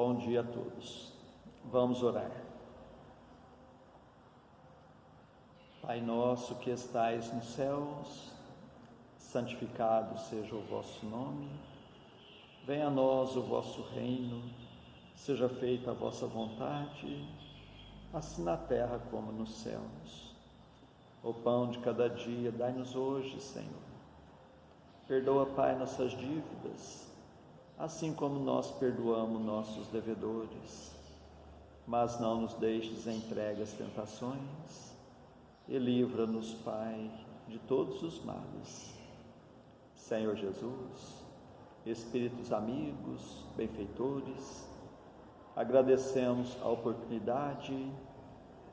Bom dia a todos. Vamos orar. Pai nosso que estais nos céus, santificado seja o vosso nome. Venha a nós o vosso reino, seja feita a vossa vontade, assim na terra como nos céus. O pão de cada dia dai-nos hoje, Senhor. Perdoa, Pai, nossas dívidas, assim como nós perdoamos nossos devedores. Mas não nos deixes entregue às tentações e livra-nos, Pai, de todos os males. Senhor Jesus, Espíritos amigos, benfeitores, agradecemos a oportunidade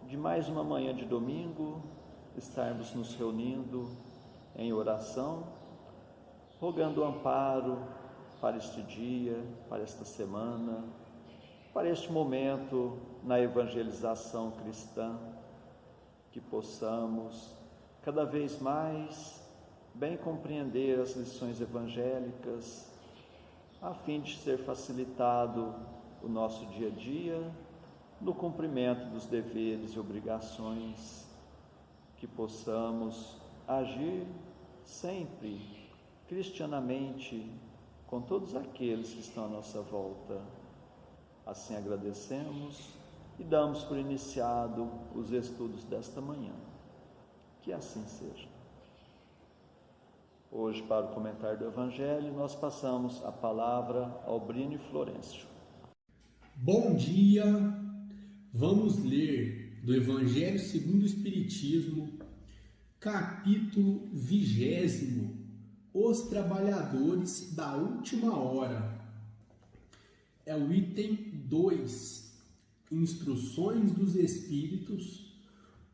de mais uma manhã de domingo estarmos nos reunindo em oração, rogando amparo para este dia, para esta semana, para este momento na evangelização cristã, que possamos cada vez mais bem compreender as lições evangélicas, a fim de ser facilitado o nosso dia a dia no cumprimento dos deveres e obrigações, que possamos agir sempre cristianamente com todos aqueles que estão à nossa volta. Assim agradecemos e damos por iniciado os estudos desta manhã. Que assim seja. Hoje, para o comentário do Evangelho, nós passamos a palavra ao Brino Florencio. Bom dia! Vamos ler do Evangelho segundo o Espiritismo, capítulo 20, Os Trabalhadores da Última Hora. É o item 2, Instruções dos Espíritos,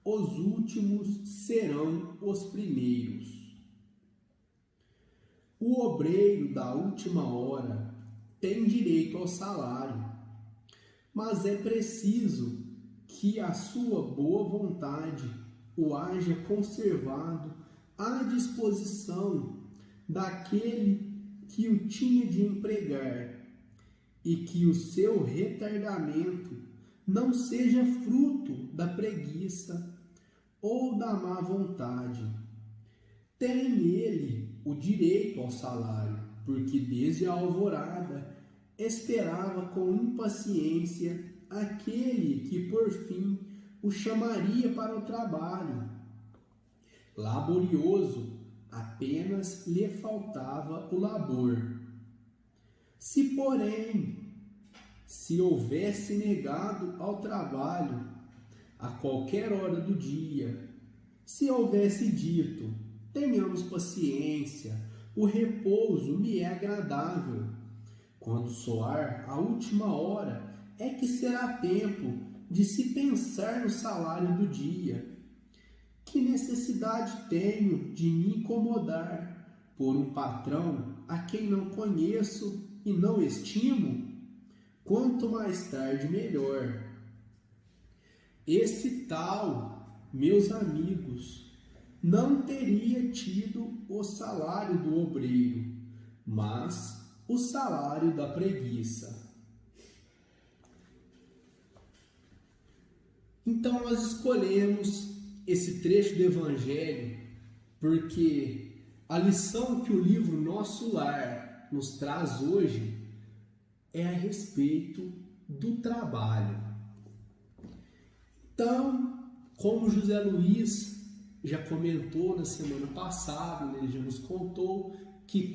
os últimos serão os primeiros. O obreiro da última hora tem direito ao salário, mas é preciso que a sua boa vontade o haja conservado à disposição daquele que o tinha de empregar, e que o seu retardamento não seja fruto da preguiça ou da má vontade. Tem ele o direito ao salário, porque desde a alvorada esperava com impaciência aquele que por fim o chamaria para o trabalho. Laborioso, apenas lhe faltava o labor. Se, porém, se houvesse negado ao trabalho a qualquer hora do dia, se houvesse dito: tenhamos paciência, o repouso me é agradável, quando soar a última hora é que será tempo de se pensar no salário do dia. Que necessidade tenho de me incomodar por um patrão a quem não conheço e não estimo? Quanto mais tarde, melhor. Esse tal, meus amigos, não teria tido o salário do obreiro, mas o salário da preguiça. Então nós escolhemos esse trecho do Evangelho porque a lição que o livro Nosso Lar nos traz hoje é a respeito do trabalho. Então, como José Luiz já comentou na semana passada, né, ele já nos contou que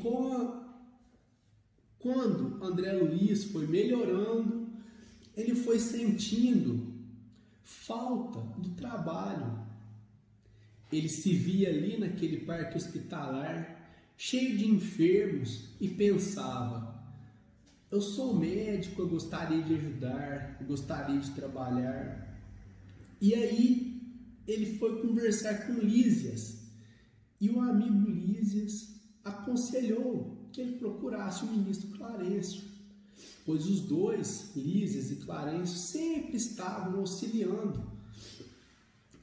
quando André Luiz foi melhorando, ele foi sentindo falta do trabalho. Ele se via ali naquele parque hospitalar, cheio de enfermos, e pensava: eu sou médico, eu gostaria de ajudar, eu gostaria de trabalhar. E aí ele foi conversar com Lísias, e o amigo Lísias aconselhou que ele procurasse o ministro Clarencio, pois os dois, Lísias e Clarencio, sempre estavam auxiliando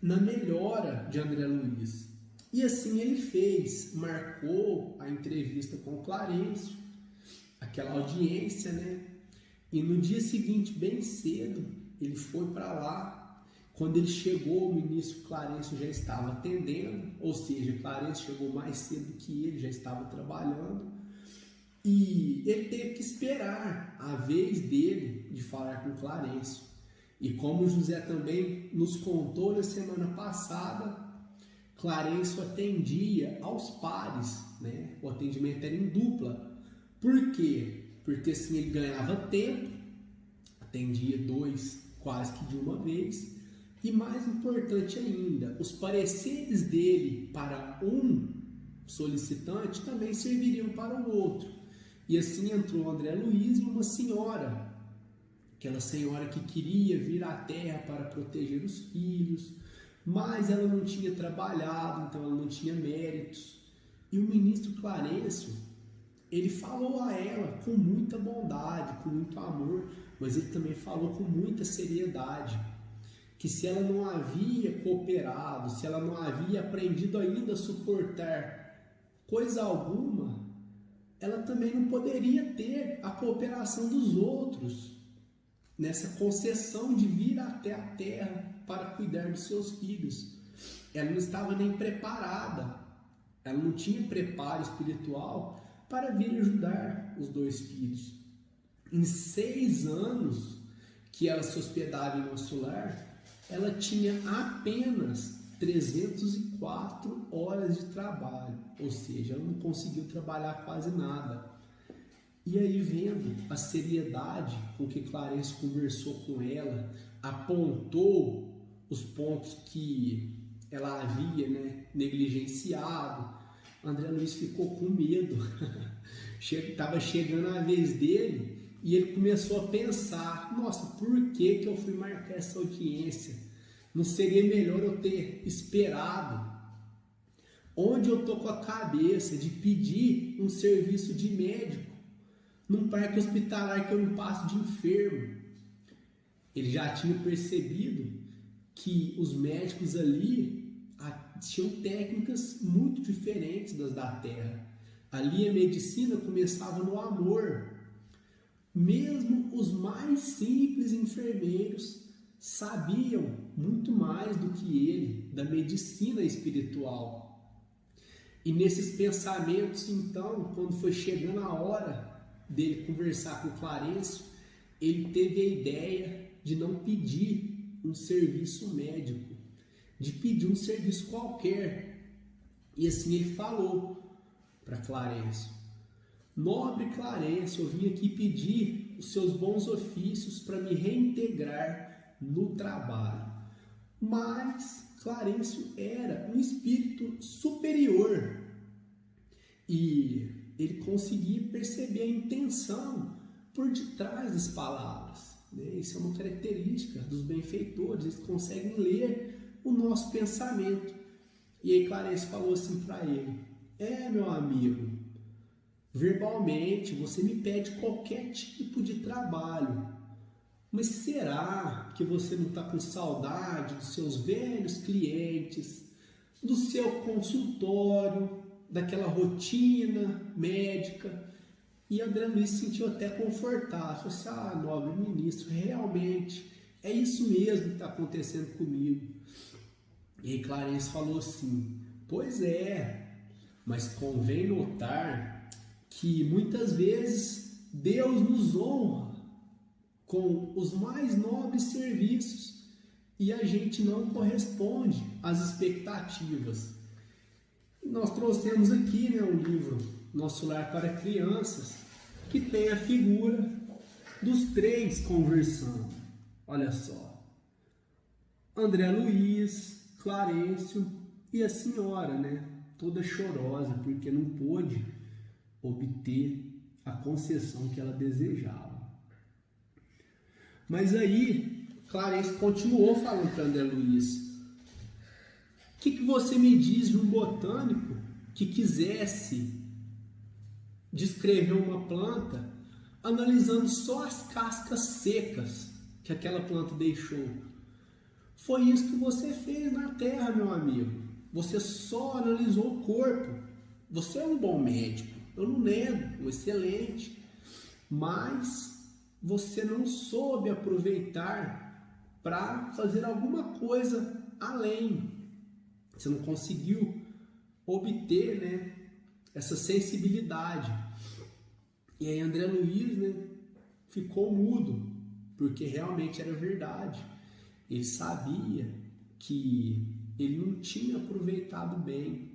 na melhora de André Luiz. E assim ele fez, marcou a entrevista com o Clarencio, aquela audiência, né? E no dia seguinte, bem cedo, ele foi para lá. Quando ele chegou, o ministro Clarencio já estava atendendo, ou seja, Clarencio chegou mais cedo que ele, já estava trabalhando. E ele teve que esperar a vez dele de falar com Clarencio. E como o José também nos contou na semana passada, Clarencio atendia aos pares, né? O atendimento era em dupla. Por quê? Porque assim ele ganhava tempo, atendia dois quase que de uma vez. E mais importante ainda, os pareceres dele para um solicitante também serviriam para o outro. E assim entrou André Luiz e uma senhora, aquela senhora que queria vir à terra para proteger os filhos, mas ela não tinha trabalhado, então ela não tinha méritos. E o ministro Clarencio, ele falou a ela com muita bondade, com muito amor, mas ele também falou com muita seriedade, que se ela não havia cooperado, se ela não havia aprendido ainda a suportar coisa alguma, ela também não poderia ter a cooperação dos outros nessa concessão de vir até a terra para cuidar dos seus filhos. Ela não estava nem preparada, ela não tinha preparo espiritual para vir ajudar os dois filhos. Em 6 anos que ela se hospedava em nosso lar, ela tinha apenas 304 horas de trabalho, ou seja, ela não conseguiu trabalhar quase nada. E aí, vendo a seriedade com que Clarencio conversou com ela, apontou os pontos que ela havia, negligenciado, André Luiz ficou com medo. Estava chegando a vez dele e ele começou a pensar: nossa, por que eu fui marcar essa audiência? Não seria melhor eu ter esperado? Onde eu estou com a cabeça de pedir um serviço de médico num parque hospitalar que eu não passo de enfermo? Ele já tinha percebido que os médicos ali tinham técnicas muito diferentes das da terra. Ali a medicina começava no amor. Mesmo os mais simples enfermeiros sabiam muito mais do que ele da medicina espiritual. E nesses pensamentos, então, quando foi chegando a hora dele conversar com Clarencio, ele teve a ideia de não pedir um serviço médico, de pedir um serviço qualquer. E assim ele falou para Clarencio: nobre Clarencio, eu vim aqui pedir os seus bons ofícios para me reintegrar no trabalho. Mas Clarencio era um espírito superior e ele conseguia perceber a intenção por detrás das palavras. Isso é uma característica dos benfeitores, eles conseguem ler o nosso pensamento. E aí Clarencio falou assim para ele: meu amigo, verbalmente você me pede qualquer tipo de trabalho, mas será que você não está com saudade dos seus velhos clientes, do seu consultório, daquela rotina médica? E André Luiz se sentiu até confortável. Falou assim: nobre ministro, realmente é isso mesmo que está acontecendo comigo. E aí Clarencio falou assim: pois é, mas convém notar que muitas vezes Deus nos honra com os mais nobres serviços e a gente não corresponde às expectativas. Nós trouxemos aqui um livro, Nosso Lar para Crianças, que tem a figura dos 3 conversando. Olha só, André Luiz, Clarencio e a senhora, toda chorosa porque não pôde obter a concessão que ela desejava. Mas aí Clarencio continuou falando para André Luiz: o que você me diz de um botânico que quisesse descrever uma planta analisando só as cascas secas que aquela planta deixou? Foi isso que você fez na terra, meu amigo. Você só analisou o corpo. Você é um bom médico, eu não nego, um excelente, mas você não soube aproveitar para fazer alguma coisa além. Você não conseguiu obter, né, essa sensibilidade. E aí André Luiz, né, ficou mudo, porque realmente era verdade. Ele sabia que ele não tinha aproveitado bem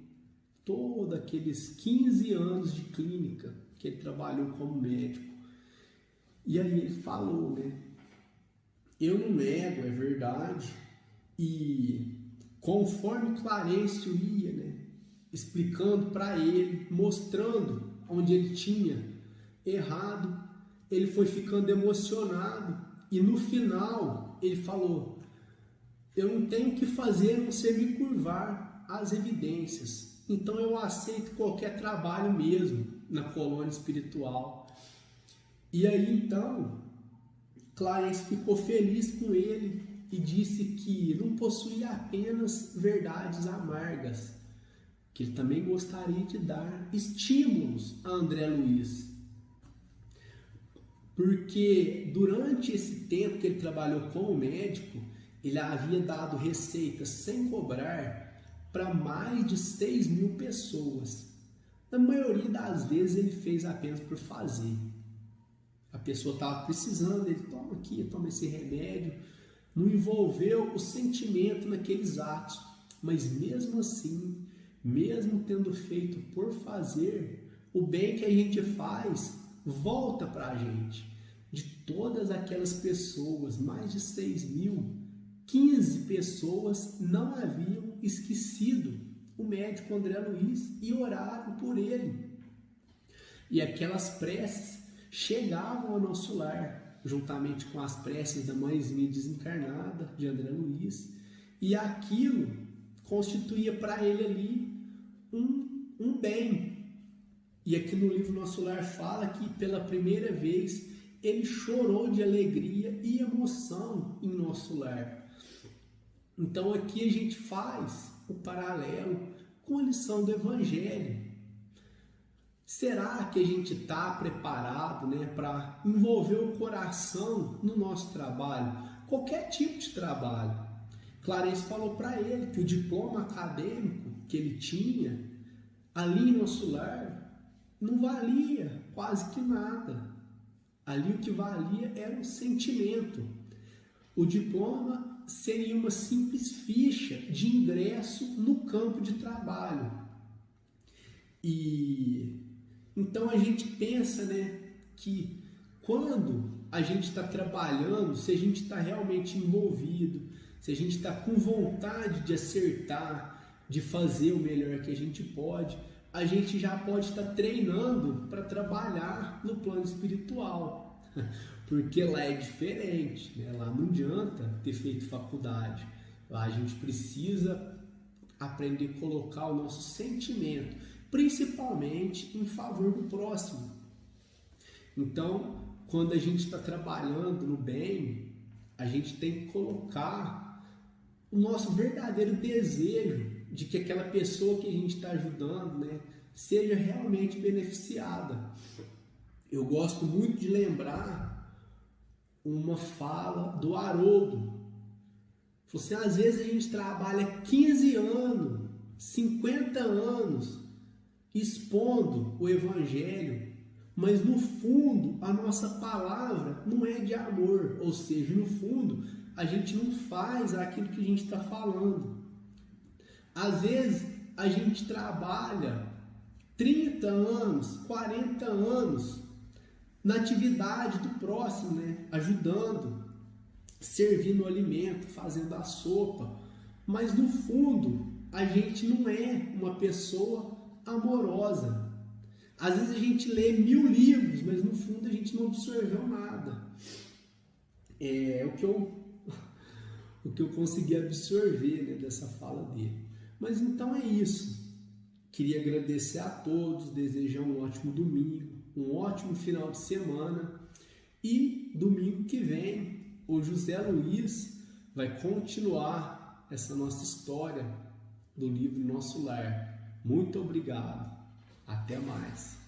todos aqueles 15 anos de clínica que ele trabalhou como médico. E aí ele falou, né, eu não nego, é verdade. E conforme Clarencio ia, né, explicando para ele, mostrando onde ele tinha errado, ele foi ficando emocionado e no final ele falou: eu não tenho o que fazer a não ser me curvar às evidências, então eu aceito qualquer trabalho mesmo na colônia espiritual. E aí então Clarence ficou feliz com ele e disse que não possuía apenas verdades amargas, que ele também gostaria de dar estímulos a André Luiz. Porque durante esse tempo que ele trabalhou como médico, ele havia dado receitas sem cobrar para mais de 6.000 pessoas. Na maioria das vezes ele fez apenas por fazer. A pessoa estava precisando, ele toma aqui, toma esse remédio. Não envolveu o sentimento naqueles atos, mas mesmo assim, mesmo tendo feito por fazer, o bem que a gente faz volta para a gente. De todas aquelas pessoas, mais de 6.000, 15 pessoas não haviam esquecido o médico André Luiz e oraram por ele. E aquelas preces chegavam ao nosso lar, juntamente com as preces da mãezinha desencarnada de André Luiz, e aquilo constituía para ele ali um bem. E aqui no livro Nosso Lar fala que pela primeira vez ele chorou de alegria e emoção em nosso lar. Então aqui a gente faz o paralelo com a lição do Evangelho. Será que a gente está preparado, né, para envolver o coração no nosso trabalho? Qualquer tipo de trabalho. Clarence falou para ele que o diploma acadêmico que ele tinha ali em nosso lar não valia quase que nada. Ali o que valia era o sentimento. O diploma seria uma simples ficha de ingresso no campo de trabalho. E então a gente pensa, né, que quando a gente está trabalhando, se a gente está realmente envolvido, se a gente está com vontade de acertar, de fazer o melhor que a gente pode, a gente já pode estar treinando para trabalhar no plano espiritual, porque lá é diferente, né? Lá não adianta ter feito faculdade, lá a gente precisa aprender a colocar o nosso sentimento, principalmente em favor do próximo. Então, quando a gente está trabalhando no bem, a gente tem que colocar o nosso verdadeiro desejo de que aquela pessoa que a gente está ajudando, né, seja realmente beneficiada. Eu gosto muito de lembrar uma fala do Haroldo. Assim, às vezes a gente trabalha 15 anos, 50 anos expondo o Evangelho, mas no fundo a nossa palavra não é de amor, ou seja, no fundo a gente não faz aquilo que a gente está falando. Às vezes a gente trabalha 30 anos, 40 anos na atividade do próximo, né? Ajudando, servindo o alimento, fazendo a sopa, mas no fundo a gente não é uma pessoa amorosa. Às vezes a gente lê 1000 livros, mas no fundo a gente não absorveu nada. É o que eu consegui absorver, né, dessa fala dele. Mas então é isso. Queria agradecer a todos, desejar um ótimo domingo, um ótimo final de semana. E domingo que vem, o José Luiz vai continuar essa nossa história do livro Nosso Lar. Muito obrigado. Até mais.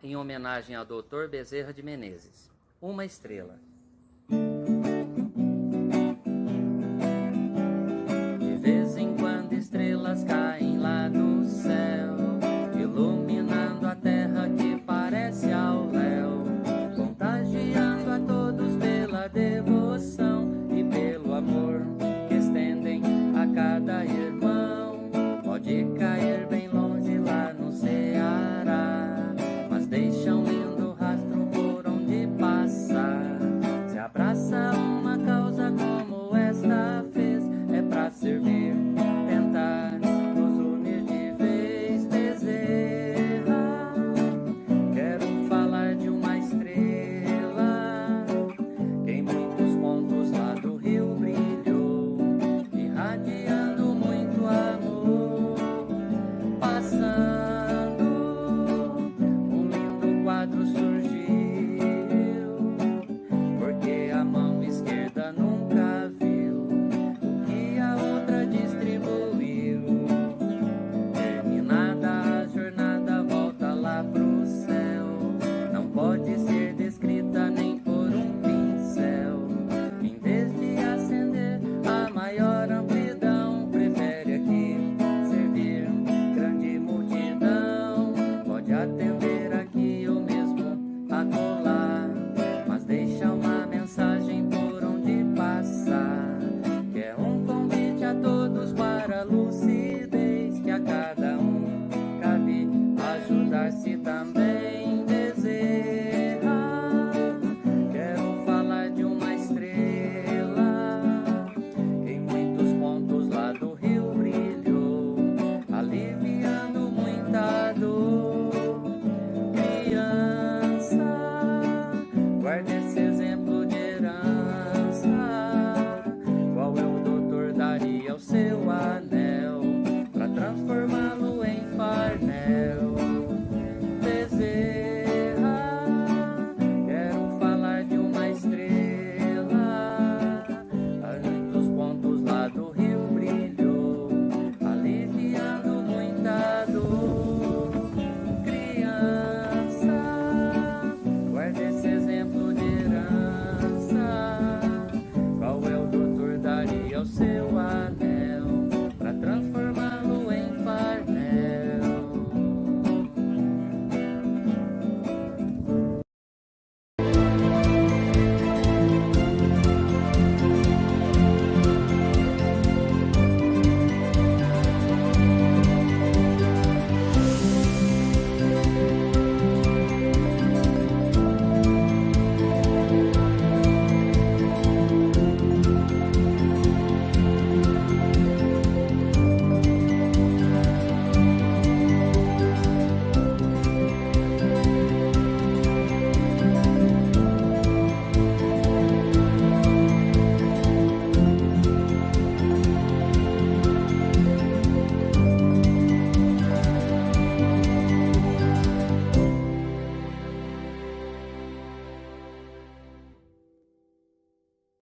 Em homenagem ao Dr. Bezerra de Menezes, 1 estrela.